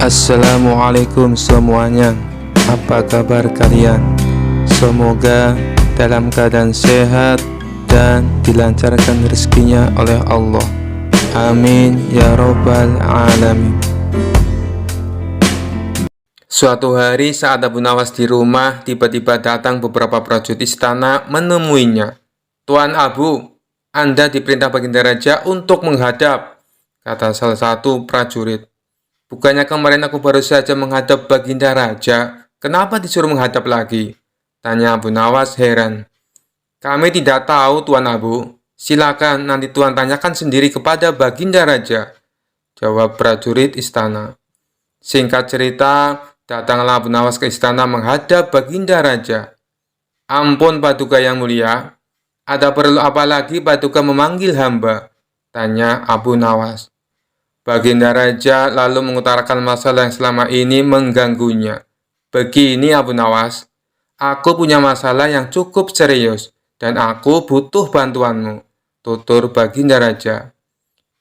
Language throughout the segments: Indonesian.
Assalamualaikum semuanya. Apa kabar kalian? Semoga dalam keadaan sehat dan dilancarkan rezekinya oleh Allah. Amin ya robbal alamin. Suatu hari saat Abu Nawas di rumah, tiba-tiba datang beberapa prajurit istana menemuinya. "Tuan Abu, Anda diperintah Baginda Raja untuk menghadap," kata salah satu prajurit. "Bukannya kemarin aku baru saja menghadap Baginda Raja, kenapa disuruh menghadap lagi?" tanya Abu Nawas heran. "Kami tidak tahu, Tuan Abu. Silakan nanti Tuan tanyakan sendiri kepada Baginda Raja," jawab prajurit istana. Singkat cerita, datanglah Abu Nawas ke istana menghadap Baginda Raja. "Ampun Paduka yang mulia, ada perlu apa lagi Paduka memanggil hamba?" tanya Abu Nawas. Baginda Raja lalu mengutarakan masalah yang selama ini mengganggunya. "Begini Abu Nawas, aku punya masalah yang cukup serius dan aku butuh bantuanmu," tutur Baginda Raja.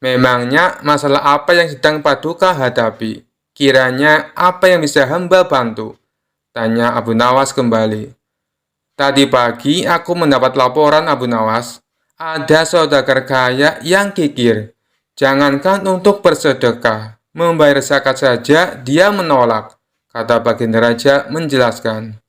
"Memangnya masalah apa yang sedang Paduka hadapi? Kiranya apa yang bisa hamba bantu?" tanya Abu Nawas kembali. "Tadi pagi aku mendapat laporan Abu Nawas, ada saudagar kaya yang kikir. Jangankan untuk bersedekah, membayar zakat saja dia menolak," kata Baginda Raja menjelaskan.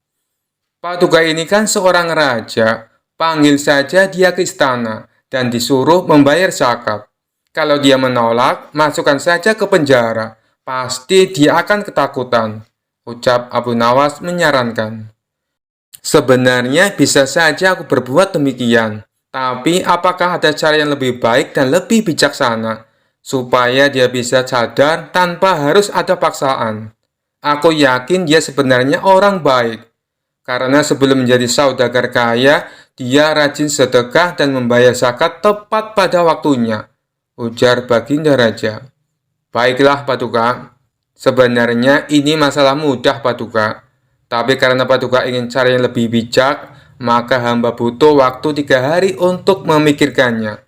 "Paduka ini kan seorang raja, panggil saja dia ke istana dan disuruh membayar zakat. Kalau dia menolak, masukkan saja ke penjara, pasti dia akan ketakutan," ucap Abu Nawas menyarankan. "Sebenarnya bisa saja aku berbuat demikian. Tapi apakah ada cara yang lebih baik dan lebih bijaksana, supaya dia bisa sadar tanpa harus ada paksaan? Aku yakin dia sebenarnya orang baik, karena sebelum menjadi saudagar kaya, dia rajin sedekah dan membayar zakat tepat pada waktunya," ujar Baginda Raja. "Baiklah Paduka, sebenarnya ini masalah mudah Paduka. Tapi karena Paduka ingin cara yang lebih bijak, maka hamba butuh waktu 3 hari untuk memikirkannya,"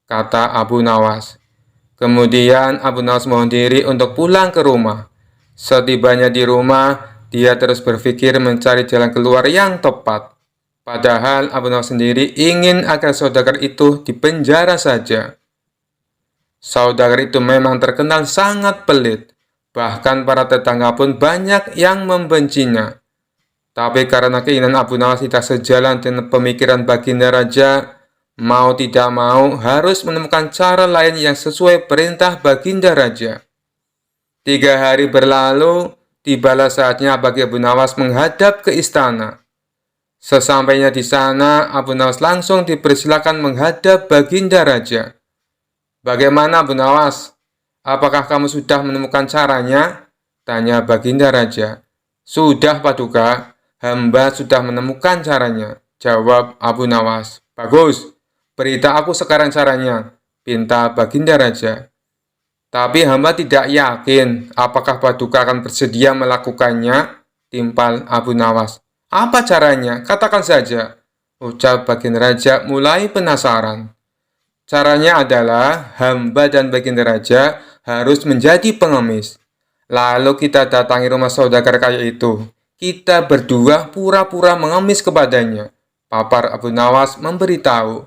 kata Abu Nawas. Kemudian Abu Nawas mohon diri untuk pulang ke rumah. Setibanya di rumah, dia terus berpikir mencari jalan keluar yang tepat. Padahal Abu Nawas sendiri ingin agar saudagar itu dipenjara saja. Saudagar itu memang terkenal sangat pelit. Bahkan para tetangga pun banyak yang membencinya. Tapi karena keinginan Abu Nawas tidak sejalan dengan pemikiran Baginda Raja, mau tidak mau harus menemukan cara lain yang sesuai perintah Baginda Raja. 3 hari berlalu, tibalah saatnya bagi Abu Nawas menghadap ke istana. Sesampainya di sana, Abu Nawas langsung dipersilakan menghadap Baginda Raja. "Bagaimana Abu Nawas? Apakah kamu sudah menemukan caranya?" tanya Baginda Raja. "Sudah Paduka. Hamba sudah menemukan caranya," jawab Abu Nawas. "Bagus, berita aku sekarang caranya," pinta Baginda Raja. "Tapi hamba tidak yakin apakah Paduka akan bersedia melakukannya," timpal Abu Nawas. "Apa caranya? Katakan saja," ucap Baginda Raja mulai penasaran. "Caranya adalah hamba dan Baginda Raja harus menjadi pengemis. Lalu kita datangi rumah saudagar kaya itu. Kita berdua pura-pura mengemis kepadanya," papar Abu Nawas memberitahu.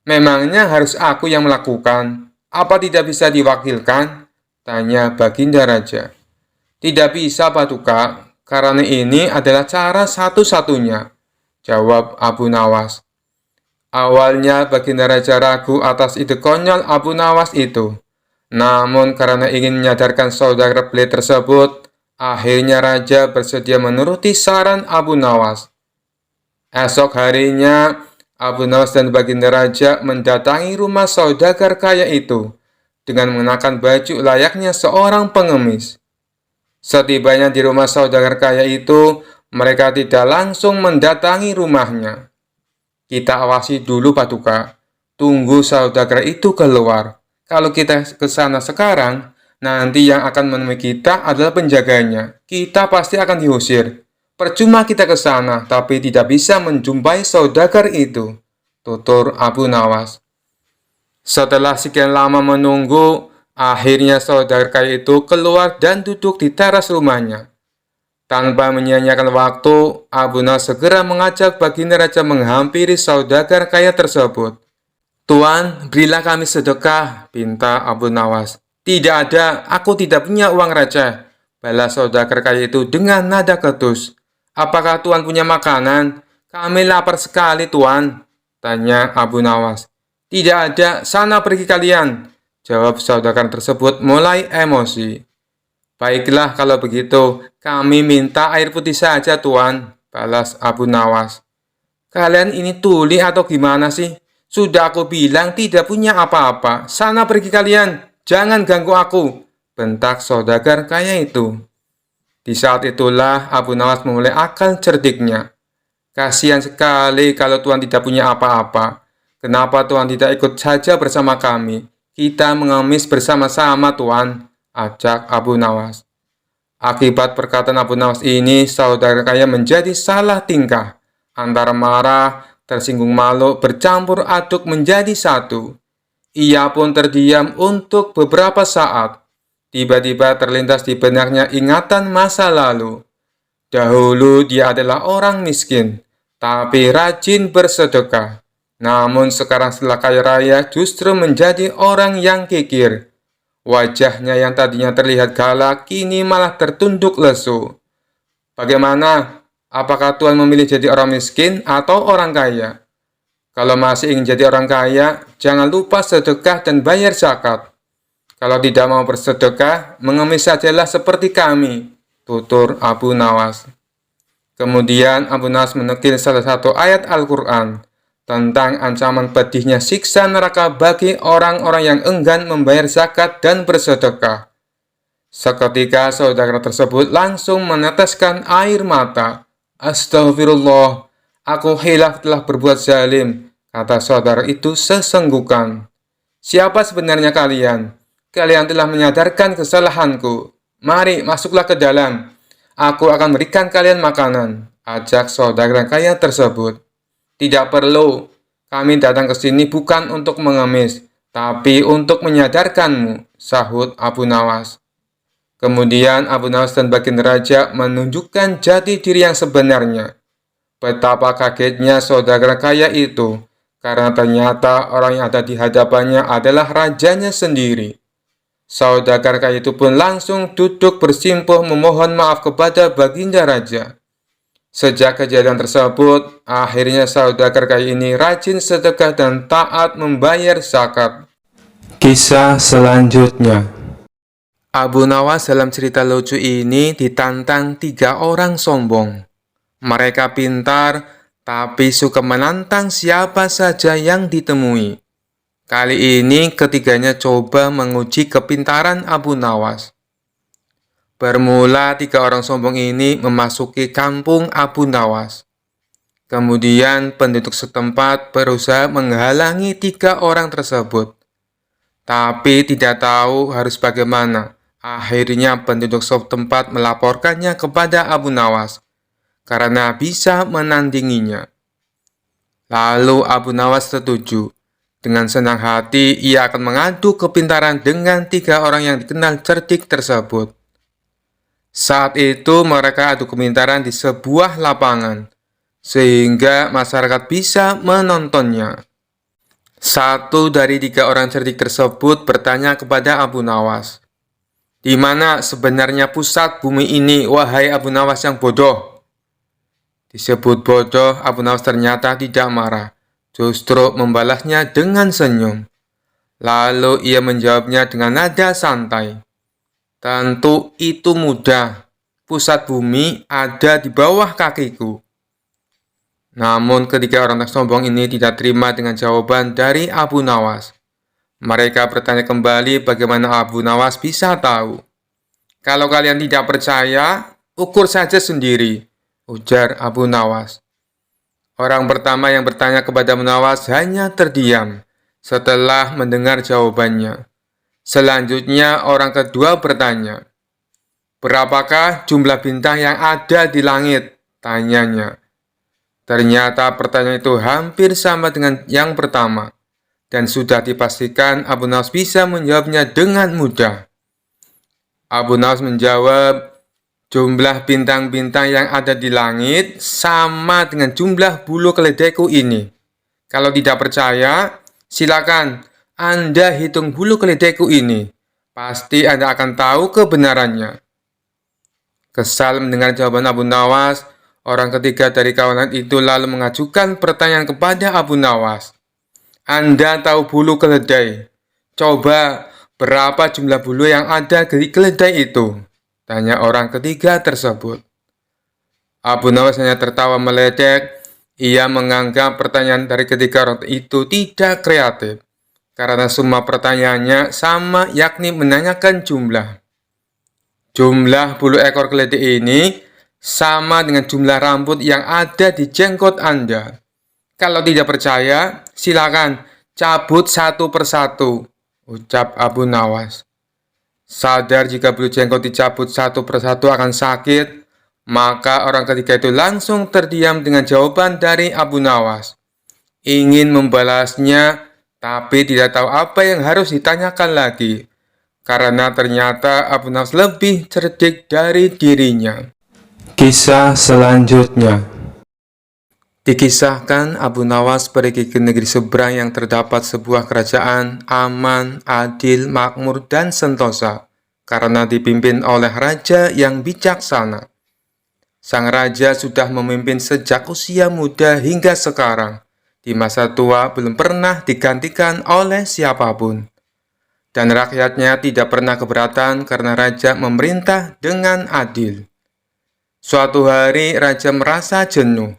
"Memangnya harus aku yang melakukan? Apa tidak bisa diwakilkan?" tanya Baginda Raja. "Tidak bisa Paduka, karena ini adalah cara satu-satunya," jawab Abu Nawas. Awalnya Baginda Raja ragu atas ide konyol Abu Nawas itu. Namun karena ingin menyadarkan saudagar pelit tersebut, akhirnya Raja bersedia menuruti saran Abu Nawas. Esok harinya, Abu Nawas dan Baginda Raja mendatangi rumah saudagar kaya itu dengan mengenakan baju layaknya seorang pengemis. Setibanya di rumah saudagar kaya itu, mereka tidak langsung mendatangi rumahnya. "Kita awasi dulu Paduka, tunggu saudagar itu keluar. Kalau kita ke sana sekarang, nanti yang akan menemui kita adalah penjaganya. Kita pasti akan diusir. Percuma kita ke sana, tapi tidak bisa menjumpai saudagar itu," tutur Abu Nawas. Setelah sekian lama menunggu, Akhirnya saudara kaya itu keluar dan duduk di teras rumahnya. Tanpa menyia-nyiakan waktu, Abu Nawas segera mengajak baginda raja menghampiri saudagar kaya tersebut. "Tuan, berilah kami sedekah," pinta Abu Nawas. "Tidak ada, aku tidak punya uang receh," balas saudagar kaya itu dengan nada ketus. "Apakah Tuan punya makanan? Kami lapar sekali, Tuan," tanya Abu Nawas. "Tidak ada, sana pergi kalian," jawab saudagar tersebut mulai emosi. "Baiklah kalau begitu, kami minta air putih saja, Tuan," balas Abu Nawas. "Kalian ini tuli atau gimana sih? Sudah aku bilang tidak punya apa-apa. Sana pergi kalian, jangan ganggu aku," bentak saudagar kaya itu. Di saat itulah Abu Nawas memulai akal cerdiknya. "Kasihan sekali kalau Tuan tidak punya apa-apa. Kenapa Tuan tidak ikut saja bersama kami? Kita mengemis bersama-sama, Tuan," ajak Abu Nawas. Akibat perkataan Abu Nawas ini, saudara kaya menjadi salah tingkah. Antara marah, tersinggung malu, bercampur aduk menjadi satu. Ia pun terdiam untuk beberapa saat. Tiba-tiba terlintas di benaknya ingatan masa lalu. Dahulu dia adalah orang miskin, tapi rajin bersedekah. Namun sekarang setelah kaya raya justru menjadi orang yang kikir. Wajahnya yang tadinya terlihat galak, kini malah tertunduk lesu. Bagaimana? Apakah Tuan memilih jadi orang miskin atau orang kaya? Kalau masih ingin jadi orang kaya, jangan lupa sedekah dan bayar zakat. Kalau tidak mau bersedekah, mengemis sajalah seperti kami, tutur Abu Nawas. Kemudian Abu Nawas menukil salah satu ayat Al-Quran tentang ancaman pedihnya siksa neraka bagi orang-orang yang enggan membayar zakat dan bersedekah. Seketika saudara tersebut langsung meneteskan air mata. "Astagfirullah, aku hilaf telah berbuat zalim," kata saudara itu sesenggukan. "Siapa sebenarnya kalian? Kalian telah menyadarkan kesalahanku. Mari masuklah ke dalam. Aku akan berikan kalian makanan," ajak saudara kaya tersebut. "Tidak perlu, kami datang ke sini bukan untuk mengemis, tapi untuk menyadarkanmu," sahut Abu Nawas. Kemudian Abu Nawas dan baginda raja menunjukkan jati diri yang sebenarnya. Betapa kagetnya saudara kaya itu, karena ternyata orang yang ada di hadapannya adalah rajanya sendiri. Saudagar kaya itu pun langsung duduk bersimpuh memohon maaf kepada baginda raja. Sejak kejadian tersebut, akhirnya saudagar kaya ini rajin sedekah dan taat membayar zakat. Kisah selanjutnya. Abu Nawas dalam cerita lucu ini ditantang 3 orang sombong. Mereka pintar, tapi suka menantang siapa saja yang ditemui. Kali ini ketiganya coba menguji kepintaran Abu Nawas. Bermula 3 orang sombong ini memasuki kampung Abu Nawas. Kemudian penduduk setempat berusaha menghalangi 3 orang tersebut. Tapi tidak tahu harus bagaimana. Akhirnya penduduk setempat melaporkannya kepada Abu Nawas karena bisa menandinginya. Lalu Abu Nawas setuju. Dengan senang hati ia akan mengadu kepintaran dengan 3 orang yang dikenal cerdik tersebut. Saat itu mereka adu kepintaran di sebuah lapangan, sehingga masyarakat bisa menontonnya. Satu dari 3 orang cerdik tersebut bertanya kepada Abu Nawas, "Di mana sebenarnya pusat bumi ini, wahai Abu Nawas yang bodoh?" Disebut bodoh, Abu Nawas ternyata tidak marah, justru membalasnya dengan senyum. Lalu ia menjawabnya dengan nada santai, "Tentu itu mudah, pusat bumi ada di bawah kakiku." Namun ketiga orang sombong ini tidak terima dengan jawaban dari Abu Nawas. Mereka bertanya kembali bagaimana Abu Nawas bisa tahu. "Kalau kalian tidak percaya, ukur saja sendiri," ujar Abu Nawas. Orang pertama yang bertanya kepada Abu Nawas hanya terdiam setelah mendengar jawabannya. Selanjutnya orang kedua bertanya, "Berapakah jumlah bintang yang ada di langit?" tanyanya. Ternyata pertanyaan itu hampir sama dengan yang pertama. dan sudah dipastikan Abu Nawas bisa menjawabnya dengan mudah. Abu Nawas menjawab, jumlah bintang-bintang yang ada di langit sama dengan jumlah bulu keledaiku ini. Kalau tidak percaya, silakan Anda hitung bulu keledaiku ini. Pasti Anda akan tahu kebenarannya. Kesal mendengar jawaban Abu Nawas, orang ketiga dari kawanan itu lalu mengajukan pertanyaan kepada Abu Nawas. Anda tahu bulu keledai? Coba, berapa jumlah bulu yang ada di keledai itu? Tanya orang ketiga tersebut. Abu Nawas hanya tertawa meledek. Ia menganggap pertanyaan dari ketiga orang itu tidak kreatif, karena semua pertanyaannya sama, yakni menanyakan jumlah. Jumlah bulu ekor keledai ini sama dengan jumlah rambut yang ada di jenggot Anda. Kalau tidak percaya, silakan cabut satu persatu, ucap Abu Nawas. Sadar jika bulu jenggot dicabut satu persatu akan sakit, maka orang ketiga itu langsung terdiam dengan jawaban dari Abu Nawas. Ingin membalasnya, tapi tidak tahu apa yang harus ditanyakan lagi, karena ternyata Abu Nawas lebih cerdik dari dirinya. Kisah selanjutnya. Dikisahkan Abu Nawas pergi ke negeri seberang yang terdapat sebuah kerajaan aman, adil, makmur, dan sentosa, karena dipimpin oleh raja yang bijaksana. Sang raja sudah memimpin sejak usia muda hingga sekarang. Di masa tua belum pernah digantikan oleh siapapun. Dan rakyatnya tidak pernah keberatan karena raja memerintah dengan adil. Suatu hari raja merasa jenuh.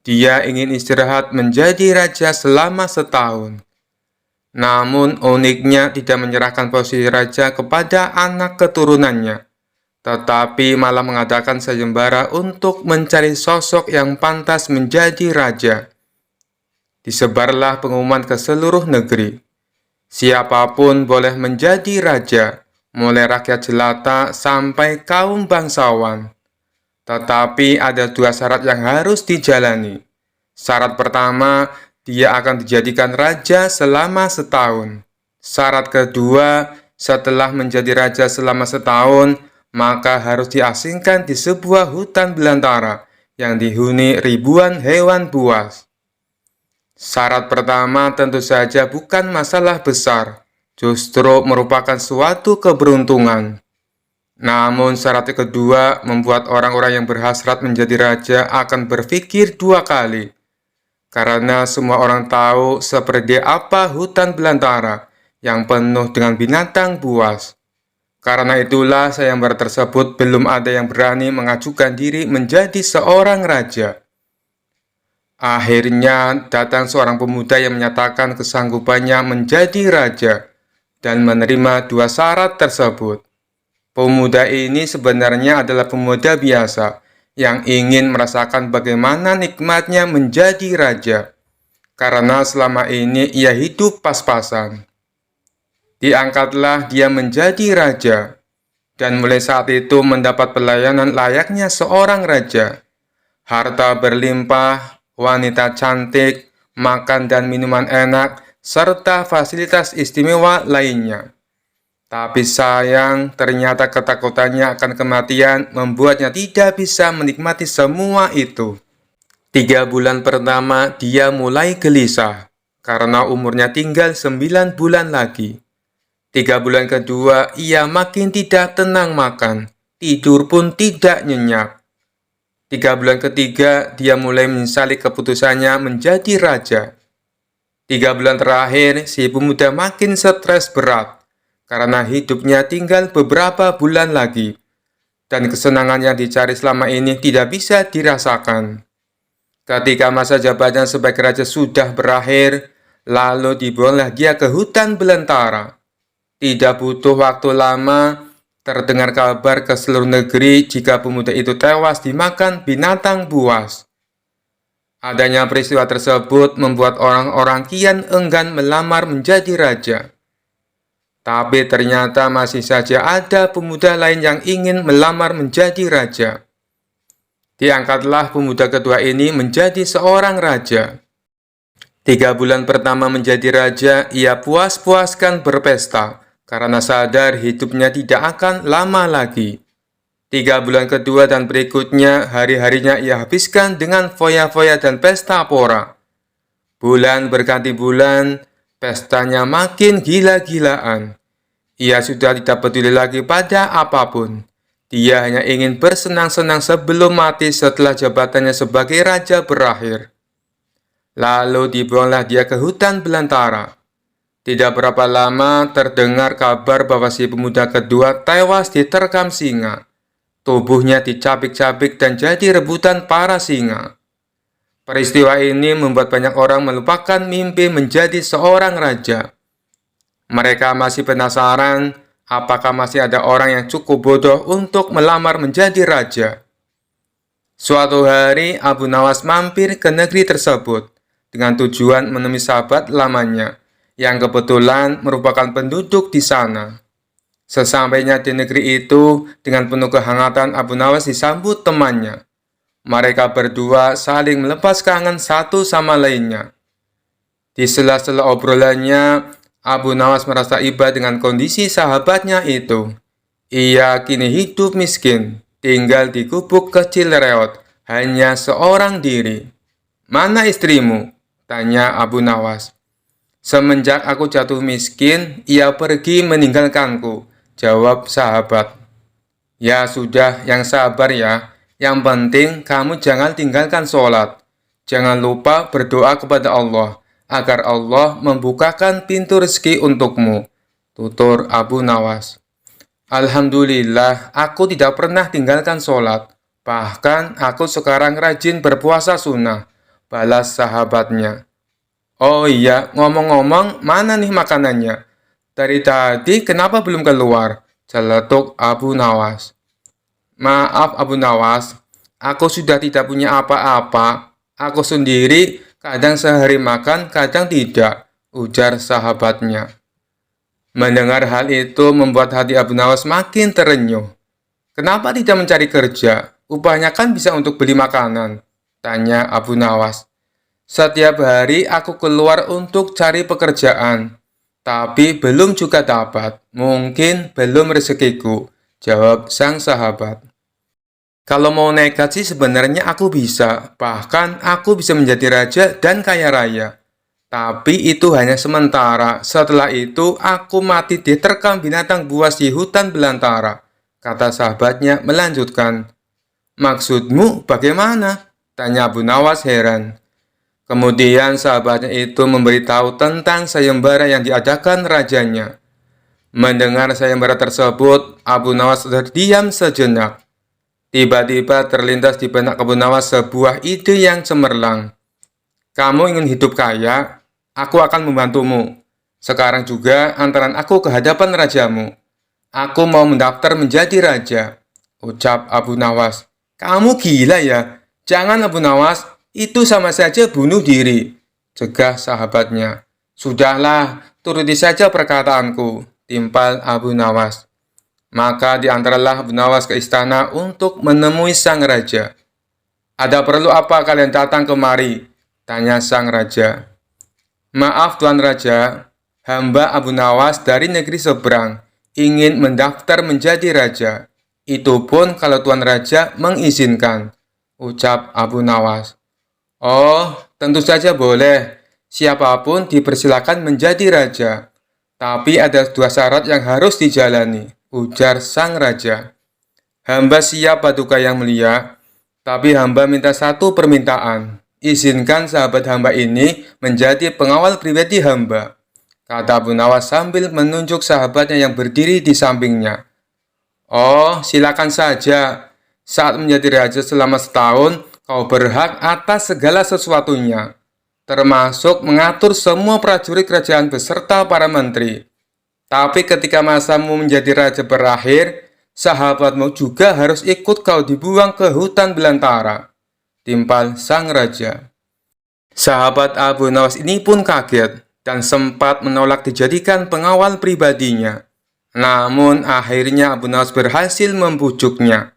Dia ingin istirahat menjadi raja selama setahun. Namun uniknya tidak menyerahkan posisi raja kepada anak keturunannya, tetapi malah mengadakan sayembara untuk mencari sosok yang pantas menjadi raja. Disebarlah pengumuman ke seluruh negeri. Siapapun boleh menjadi raja, mulai rakyat jelata sampai kaum bangsawan. Tetapi ada dua syarat yang harus dijalani. Syarat pertama, dia akan dijadikan raja selama setahun. Syarat kedua, setelah menjadi raja selama setahun, maka harus diasingkan di sebuah hutan belantara yang dihuni ribuan hewan buas. Syarat pertama tentu saja bukan masalah besar, justru merupakan suatu keberuntungan. Namun syarat kedua membuat orang-orang yang berhasrat menjadi raja akan berpikir dua kali. Karena semua orang tahu seperti apa hutan belantara yang penuh dengan binatang buas. Karena itulah sayembara tersebut belum ada yang berani mengajukan diri menjadi seorang raja. Akhirnya datang seorang pemuda yang menyatakan kesanggupannya menjadi raja dan menerima dua syarat tersebut. Pemuda ini sebenarnya adalah pemuda biasa yang ingin merasakan bagaimana nikmatnya menjadi raja, karena selama ini ia hidup pas-pasan. Diangkatlah dia menjadi raja, dan mulai saat itu mendapat pelayanan layaknya seorang raja. Harta berlimpah, wanita cantik, makan dan minuman enak, serta fasilitas istimewa lainnya. Tapi sayang, ternyata ketakutannya akan kematian membuatnya tidak bisa menikmati semua itu. 3 bulan pertama, dia mulai gelisah, karena umurnya tinggal 9 bulan lagi. 3 bulan kedua, ia makin tidak tenang makan, tidur pun tidak nyenyak. 3 bulan ketiga, dia mulai menyesali keputusannya menjadi raja. 3 bulan terakhir, si pemuda makin stres berat, karena hidupnya tinggal beberapa bulan lagi, dan kesenangan yang dicari selama ini tidak bisa dirasakan. Ketika masa jabatannya sebagai raja sudah berakhir, lalu dibuanglah dia ke hutan belantara. Tidak butuh waktu lama, terdengar kabar ke seluruh negeri jika pemuda itu tewas dimakan binatang buas. Adanya peristiwa tersebut membuat orang-orang kian enggan melamar menjadi raja. Tapi ternyata masih saja ada pemuda lain yang ingin melamar menjadi raja. Diangkatlah pemuda kedua ini menjadi seorang raja. 3 bulan pertama menjadi raja, ia puas-puaskan berpesta karena sadar hidupnya tidak akan lama lagi. 3 bulan kedua dan berikutnya, hari-harinya ia habiskan dengan foya-foya dan pesta pora. Bulan berganti bulan, pestanya makin gila-gilaan. Ia sudah tidak peduli lagi pada apapun. Dia hanya ingin bersenang-senang sebelum mati setelah jabatannya sebagai raja berakhir. Lalu dibuanglah dia ke hutan belantara. Tidak berapa lama terdengar kabar bahwa si pemuda kedua tewas diterkam singa. Tubuhnya dicabik-cabik dan jadi rebutan para singa. Peristiwa ini membuat banyak orang melupakan mimpi menjadi seorang raja. Mereka masih penasaran apakah masih ada orang yang cukup bodoh untuk melamar menjadi raja. Suatu hari Abu Nawas mampir ke negeri tersebut dengan tujuan menemui sahabat lamanya yang kebetulan merupakan penduduk di sana. Sesampainya di negeri itu, dengan penuh kehangatan Abu Nawas disambut temannya. Mereka berdua saling melepas kangen satu sama lainnya. Di sela-sela obrolannya, Abu Nawas merasa iba dengan kondisi sahabatnya itu. Ia kini hidup miskin, tinggal di gubuk kecil reot, hanya seorang diri. "Mana istrimu?" tanya Abu Nawas. "Semenjak aku jatuh miskin, ia pergi meninggalkanku," jawab sahabat. "Ya sudah, yang sabar ya. Yang penting kamu jangan tinggalkan sholat. Jangan lupa berdoa kepada Allah, agar Allah membukakan pintu rezeki untukmu," tutur Abu Nawas. "Alhamdulillah, aku tidak pernah tinggalkan sholat. Bahkan aku sekarang rajin berpuasa sunnah," balas sahabatnya. "Oh iya, ngomong-ngomong, mana nih makanannya? Dari tadi kenapa belum keluar?" celetuk Abu Nawas. "Maaf Abu Nawas, aku sudah tidak punya apa-apa. Aku sendiri kadang sehari makan, kadang tidak," ujar sahabatnya. Mendengar hal itu membuat hati Abu Nawas makin terenyuh. "Kenapa tidak mencari kerja? Upahnya kan bisa untuk beli makanan," tanya Abu Nawas. "Setiap hari aku keluar untuk cari pekerjaan, tapi belum juga dapat. Mungkin belum rezekiku," jawab sang sahabat. "Kalau mau nekat sih sebenarnya aku bisa. Bahkan aku bisa menjadi raja dan kaya raya. Tapi itu hanya sementara. Setelah itu aku mati diterkam binatang buas di hutan belantara," kata sahabatnya melanjutkan. "Maksudmu bagaimana?" tanya Abu Nawas heran. Kemudian sahabatnya itu memberitahu tentang sayembara yang diadakan rajanya. Mendengar sayembara tersebut, Abu Nawas terdiam sejenak. Tiba-tiba terlintas di benak Abu Nawas sebuah ide yang cemerlang. "Kamu ingin hidup kaya? Aku akan membantumu. Sekarang juga antaran aku ke hadapan rajamu. Aku mau mendaftar menjadi raja," ucap Abu Nawas. "Kamu gila ya? Jangan Abu Nawas, itu sama saja bunuh diri," cegah sahabatnya. "Sudahlah, turuti saja perkataanku," timpal Abu Nawas. Maka diantaralah Abu Nawas ke istana untuk menemui sang raja. "Ada perlu apa kalian datang kemari?" tanya sang raja. "Maaf Tuan Raja, hamba Abu Nawas dari negeri seberang ingin mendaftar menjadi raja. Itu pun kalau Tuan Raja mengizinkan," ucap Abu Nawas. "Oh, tentu saja boleh. Siapapun dipersilakan menjadi raja. Tapi ada 2 syarat yang harus dijalani," ujar sang raja. "Hamba siap Paduka Yang Mulia, tapi hamba minta satu permintaan. Izinkan sahabat hamba ini menjadi pengawal pribadi hamba," kata Abu Nawas sambil menunjuk sahabatnya yang berdiri di sampingnya. "Oh, silakan saja. Saat menjadi raja selama setahun, kau berhak atas segala sesuatunya, termasuk mengatur semua prajurit kerajaan beserta para menteri. Tapi ketika masamu menjadi raja berakhir, sahabatmu juga harus ikut kau dibuang ke hutan belantara," timpal sang raja. Sahabat Abu Nawas ini pun kaget dan sempat menolak dijadikan pengawal pribadinya. Namun akhirnya Abu Nawas berhasil membujuknya.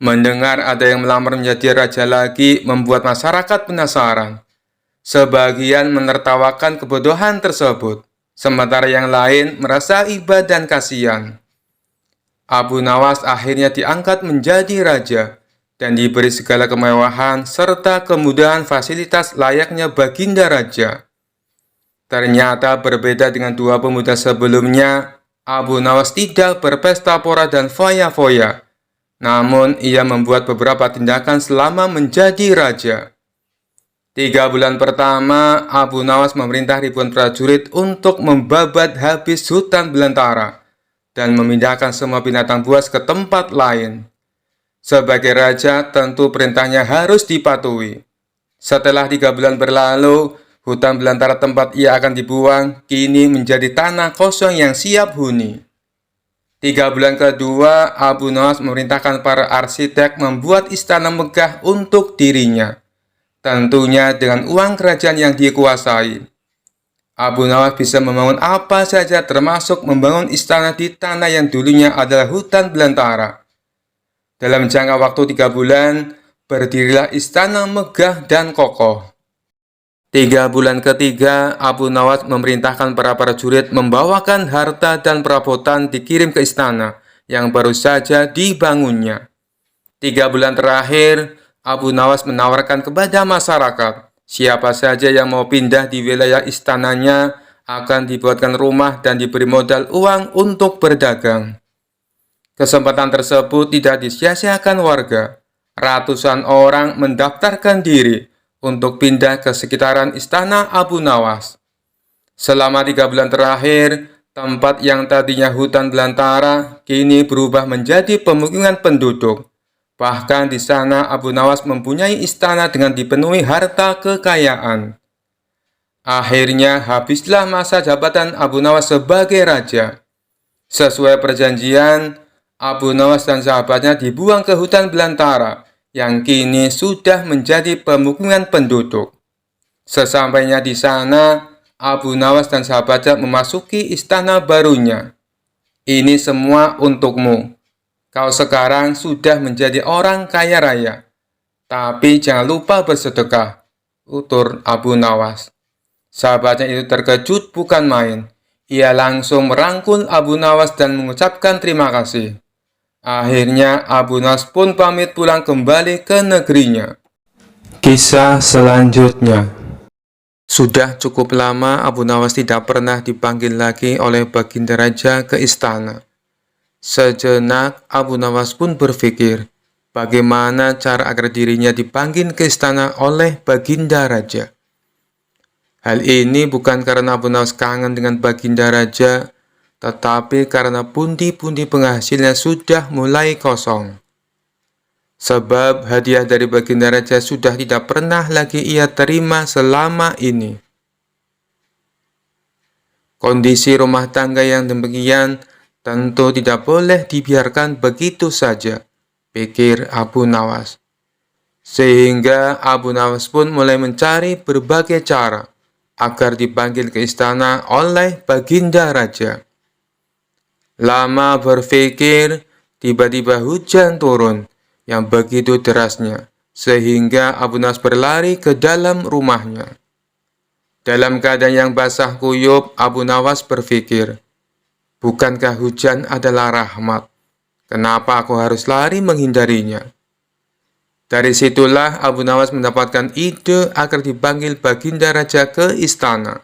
Mendengar ada yang melamar menjadi raja lagi membuat masyarakat penasaran. Sebagian menertawakan kebodohan tersebut, sementara yang lain merasa iba dan kasihan. Abu Nawas akhirnya diangkat menjadi raja dan diberi segala kemewahan serta kemudahan fasilitas layaknya baginda raja. Ternyata berbeda dengan dua pemuda sebelumnya, Abu Nawas tidak berpesta pora dan foya-foya. Namun, ia membuat beberapa tindakan selama menjadi raja. 3 bulan pertama, Abu Nawas memerintah ribuan prajurit untuk membabat habis hutan belantara dan memindahkan semua binatang buas ke tempat lain. Sebagai raja, tentu perintahnya harus dipatuhi. Setelah 3 bulan berlalu, hutan belantara tempat ia akan dibuang kini menjadi tanah kosong yang siap huni. 3 bulan kedua, Abu Nawas memerintahkan para arsitek membuat istana megah untuk dirinya, tentunya dengan uang kerajaan yang dikuasai. Abu Nawas bisa membangun apa saja termasuk membangun istana di tanah yang dulunya adalah hutan belantara. Dalam jangka waktu 3 bulan, berdirilah istana megah dan kokoh. 3 bulan ketiga, Abu Nawas memerintahkan para prajurit membawakan harta dan perabotan dikirim ke istana yang baru saja dibangunnya. 3 bulan terakhir, Abu Nawas menawarkan kepada masyarakat, siapa saja yang mau pindah di wilayah istananya akan dibuatkan rumah dan diberi modal uang untuk berdagang. Kesempatan tersebut tidak disia-siakan warga. Ratusan orang mendaftarkan diri untuk pindah ke sekitaran istana Abu Nawas. Selama 3 bulan terakhir, tempat yang tadinya hutan belantara kini berubah menjadi pemukiman penduduk. Bahkan di sana Abu Nawas mempunyai istana dengan dipenuhi harta kekayaan. Akhirnya habislah masa jabatan Abu Nawas sebagai raja. Sesuai perjanjian, Abu Nawas dan sahabatnya dibuang ke hutan belantara yang kini sudah menjadi pemukiman penduduk. Sesampainya di sana, Abu Nawas dan sahabatnya memasuki istana barunya. Ini semua untukmu. Kau sekarang sudah menjadi orang kaya raya. Tapi jangan lupa bersedekah, utur Abu Nawas. Sahabatnya itu terkejut bukan main. Ia langsung merangkul Abu Nawas dan mengucapkan terima kasih. Akhirnya Abu Nawas pun pamit pulang kembali ke negerinya. Kisah selanjutnya. Sudah cukup lama Abu Nawas tidak pernah dipanggil lagi oleh baginda raja ke istana. Sejenak Abu Nawas pun berpikir, bagaimana cara agar dirinya dipanggil ke istana oleh baginda raja. Hal ini bukan karena Abu Nawas kangen dengan baginda raja, tetapi karena pundi-pundi penghasilnya sudah mulai kosong. Sebab hadiah dari baginda raja sudah tidak pernah lagi ia terima selama ini. Kondisi rumah tangga yang demikian tentu tidak boleh dibiarkan begitu saja, pikir Abu Nawas. Sehingga Abu Nawas pun mulai mencari berbagai cara agar dipanggil ke istana oleh baginda raja. Lama berpikir, tiba-tiba hujan turun yang begitu derasnya, sehingga Abu Nawas berlari ke dalam rumahnya. Dalam keadaan yang basah kuyup, Abu Nawas berpikir, bukankah hujan adalah rahmat? Kenapa aku harus lari menghindarinya? Dari situlah Abu Nawas mendapatkan ide agar dipanggil baginda raja ke istana.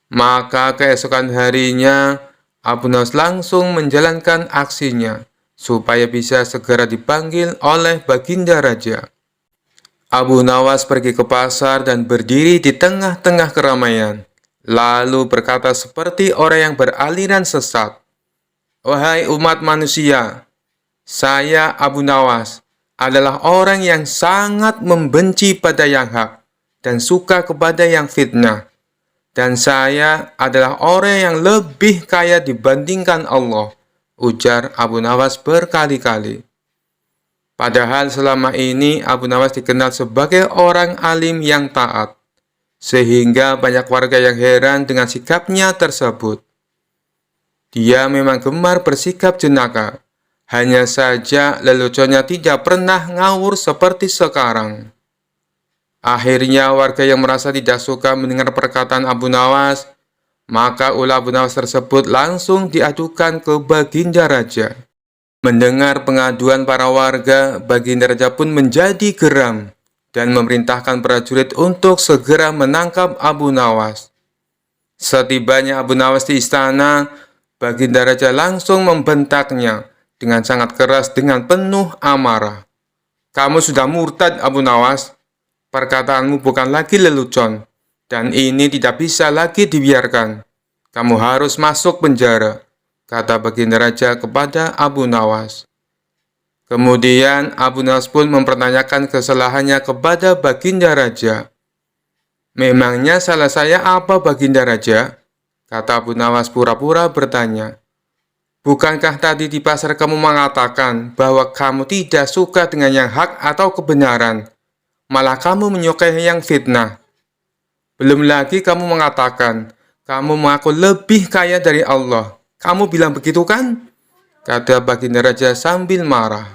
Maka keesokan harinya, Abu Nawas langsung menjalankan aksinya supaya bisa segera dipanggil oleh baginda raja. Abu Nawas pergi ke pasar dan berdiri di tengah-tengah keramaian, lalu berkata seperti orang yang beraliran sesat, "Wahai umat manusia, saya Abu Nawas adalah orang yang sangat membenci pada yang hak dan suka kepada yang fitnah. Dan saya adalah orang yang lebih kaya dibandingkan Allah," ujar Abu Nawas berkali-kali. Padahal selama ini Abu Nawas dikenal sebagai orang alim yang taat, sehingga banyak warga yang heran dengan sikapnya tersebut. Dia memang gemar bersikap jenaka, hanya saja leluconnya tidak pernah ngawur seperti sekarang. Akhirnya warga yang merasa tidak suka mendengar perkataan Abu Nawas, maka ulah Abu Nawas tersebut langsung diadukan ke Baginda Raja. Mendengar pengaduan para warga, Baginda Raja pun menjadi geram dan memerintahkan prajurit untuk segera menangkap Abu Nawas. Setibanya Abu Nawas di istana, Baginda Raja langsung membentaknya dengan sangat keras dengan penuh amarah. "Kamu sudah murtad, Abu Nawas. Perkataanmu bukan lagi lelucon, dan ini tidak bisa lagi dibiarkan. Kamu harus masuk penjara," kata Baginda Raja kepada Abu Nawas. Kemudian Abu Nawas pun mempertanyakan kesalahannya kepada Baginda Raja. "Memangnya salah saya apa, Baginda Raja?" kata Abu Nawas pura-pura bertanya. "Bukankah tadi di pasar kamu mengatakan bahwa kamu tidak suka dengan yang hak atau kebenaran? Malah kamu menyukai yang fitnah. Belum lagi kamu mengatakan, kamu mengaku lebih kaya dari Allah. Kamu bilang begitu kan?" kata Baginda Raja sambil marah.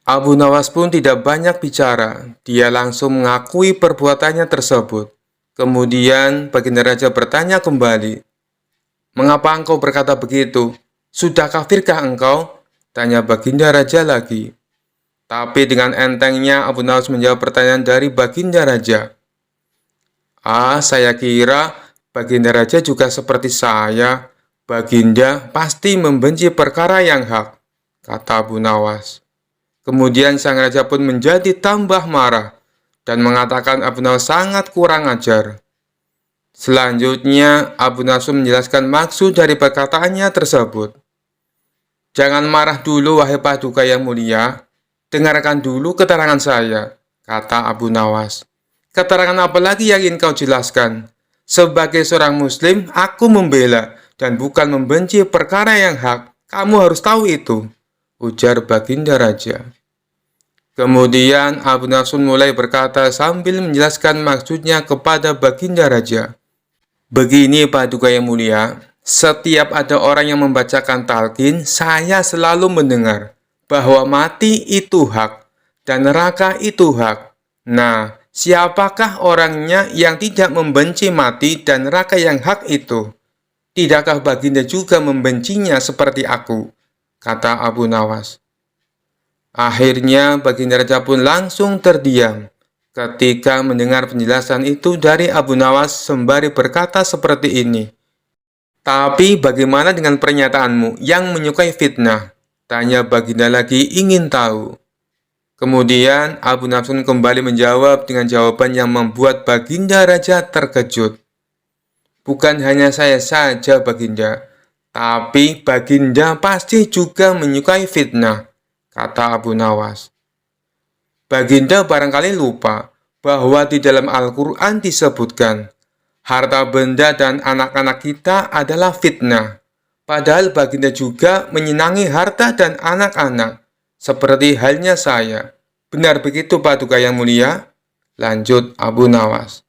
Abu Nawas pun tidak banyak bicara. Dia langsung mengakui perbuatannya tersebut. Kemudian Baginda Raja bertanya kembali, "Mengapa engkau berkata begitu? Sudah kafirkah engkau?" tanya Baginda Raja lagi. Tapi dengan entengnya Abu Nawas menjawab pertanyaan dari Baginda Raja. Saya kira Baginda Raja juga seperti saya. Baginda pasti membenci perkara yang hak," kata Abu Nawas. Kemudian sang raja pun menjadi tambah marah dan mengatakan Abu Nawas sangat kurang ajar. Selanjutnya, Abu Nawas menjelaskan maksud dari perkataannya tersebut. "Jangan marah dulu, wahai Paduka yang mulia. Dengarkan dulu keterangan saya," kata Abu Nawas. "Keterangan apa lagi yang ingin kau jelaskan? Sebagai seorang muslim, aku membela dan bukan membenci perkara yang hak. Kamu harus tahu itu," ujar Baginda Raja. Kemudian Abu Nawas mulai berkata sambil menjelaskan maksudnya kepada Baginda Raja. "Begini, Paduka yang mulia, setiap ada orang yang membacakan talqin, saya selalu mendengar bahwa mati itu hak dan neraka itu hak. Nah, siapakah orangnya yang tidak membenci mati dan neraka yang hak itu? Tidakkah Baginda juga membencinya seperti aku?" kata Abu Nawas. Akhirnya Baginda Raja pun langsung terdiam ketika mendengar penjelasan itu dari Abu Nawas sembari berkata seperti ini. "Tapi bagaimana dengan pernyataanmu yang menyukai fitnah?" tanya Baginda lagi ingin tahu. Kemudian Abu Nawas kembali menjawab dengan jawaban yang membuat Baginda Raja terkejut. "Bukan hanya saya saja, Baginda, tapi Baginda pasti juga menyukai fitnah," kata Abu Nawas. "Baginda barangkali lupa bahwa di dalam Al-Quran disebutkan, harta benda dan anak-anak kita adalah fitnah. Padahal Baginda juga menyenangi harta dan anak-anak, seperti halnya saya. Benar begitu, Paduka yang mulia?" lanjut Abu Nawas.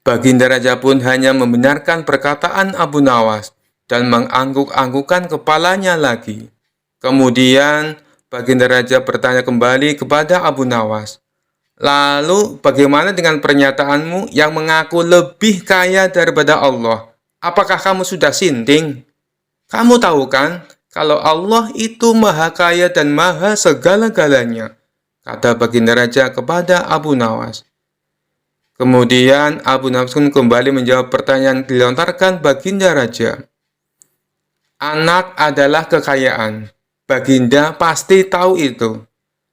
Baginda Raja pun hanya membenarkan perkataan Abu Nawas dan mengangguk-anggukkan kepalanya lagi. Kemudian Baginda Raja bertanya kembali kepada Abu Nawas, "Lalu bagaimana dengan pernyataanmu yang mengaku lebih kaya daripada Allah? Apakah kamu sudah sinting? Kamu tahu kan kalau Allah itu maha kaya dan maha segala-galanya," kata Baginda Raja kepada Abu Nawas. Kemudian Abu Nawas kembali menjawab pertanyaan yang dilontarkan Baginda Raja. "Anak adalah kekayaan. Baginda pasti tahu itu.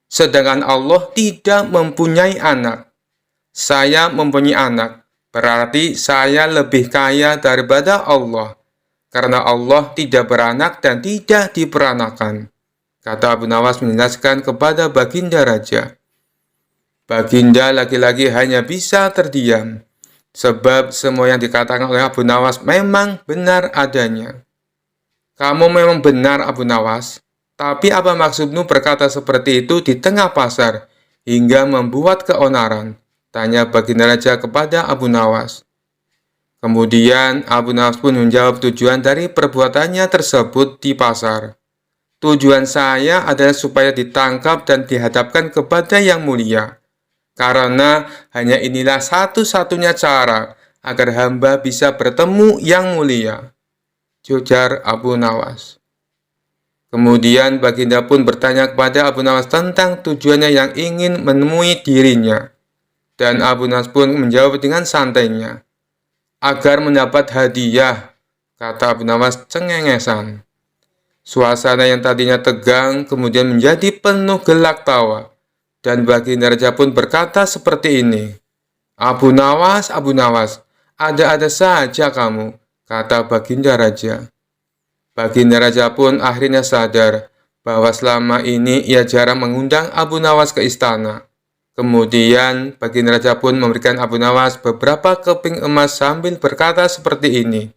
Sedangkan Allah tidak mempunyai anak. Saya mempunyai anak, berarti saya lebih kaya daripada Allah. Karena Allah tidak beranak dan tidak diperanakan," kata Abu Nawas menjelaskan kepada Baginda Raja. Baginda lagi-lagi hanya bisa terdiam, sebab semua yang dikatakan oleh Abu Nawas memang benar adanya. "Kamu memang benar, Abu Nawas. Tapi apa maksudmu berkata seperti itu di tengah pasar hingga membuat keonaran?" tanya Baginda Raja kepada Abu Nawas. Kemudian Abu Nawas pun menjawab tujuan dari perbuatannya tersebut di pasar. "Tujuan saya adalah supaya ditangkap dan dihadapkan kepada yang mulia. karena hanya inilah satu-satunya cara agar hamba bisa bertemu yang mulia, ujar Abu Nawas. Kemudian baginda pun bertanya kepada Abu Nawas tentang tujuannya yang ingin menemui dirinya. Dan Abu Nawas pun menjawab dengan santainya, agar mendapat hadiah, kata Abu Nawas cengengesan. Suasana yang tadinya tegang kemudian menjadi penuh gelak tawa. Dan baginda raja pun berkata seperti ini, Abu Nawas, ada-ada saja kamu, kata baginda raja. Baginda raja pun akhirnya sadar bahwa selama ini ia jarang mengundang Abu Nawas ke istana. Kemudian baginda raja pun memberikan Abu Nawas beberapa keping emas sambil berkata seperti ini,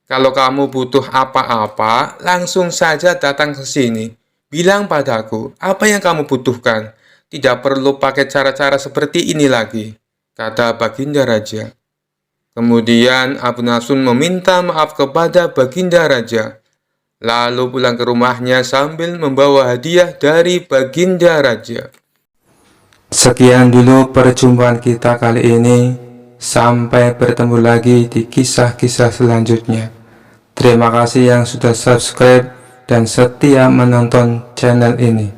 kalau kamu butuh apa-apa, langsung saja datang ke sini. Bilang padaku apa yang kamu butuhkan. Tidak perlu pakai cara-cara seperti ini lagi, kata baginda raja. Kemudian Abu Nawas meminta maaf kepada baginda raja, lalu pulang ke rumahnya sambil membawa hadiah dari baginda raja. Sekian dulu perjumpaan kita kali ini. Sampai bertemu lagi di kisah-kisah selanjutnya. Terima kasih yang sudah subscribe dan setia menonton channel ini.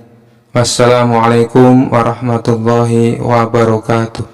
Wassalamualaikum warahmatullahi wabarakatuh.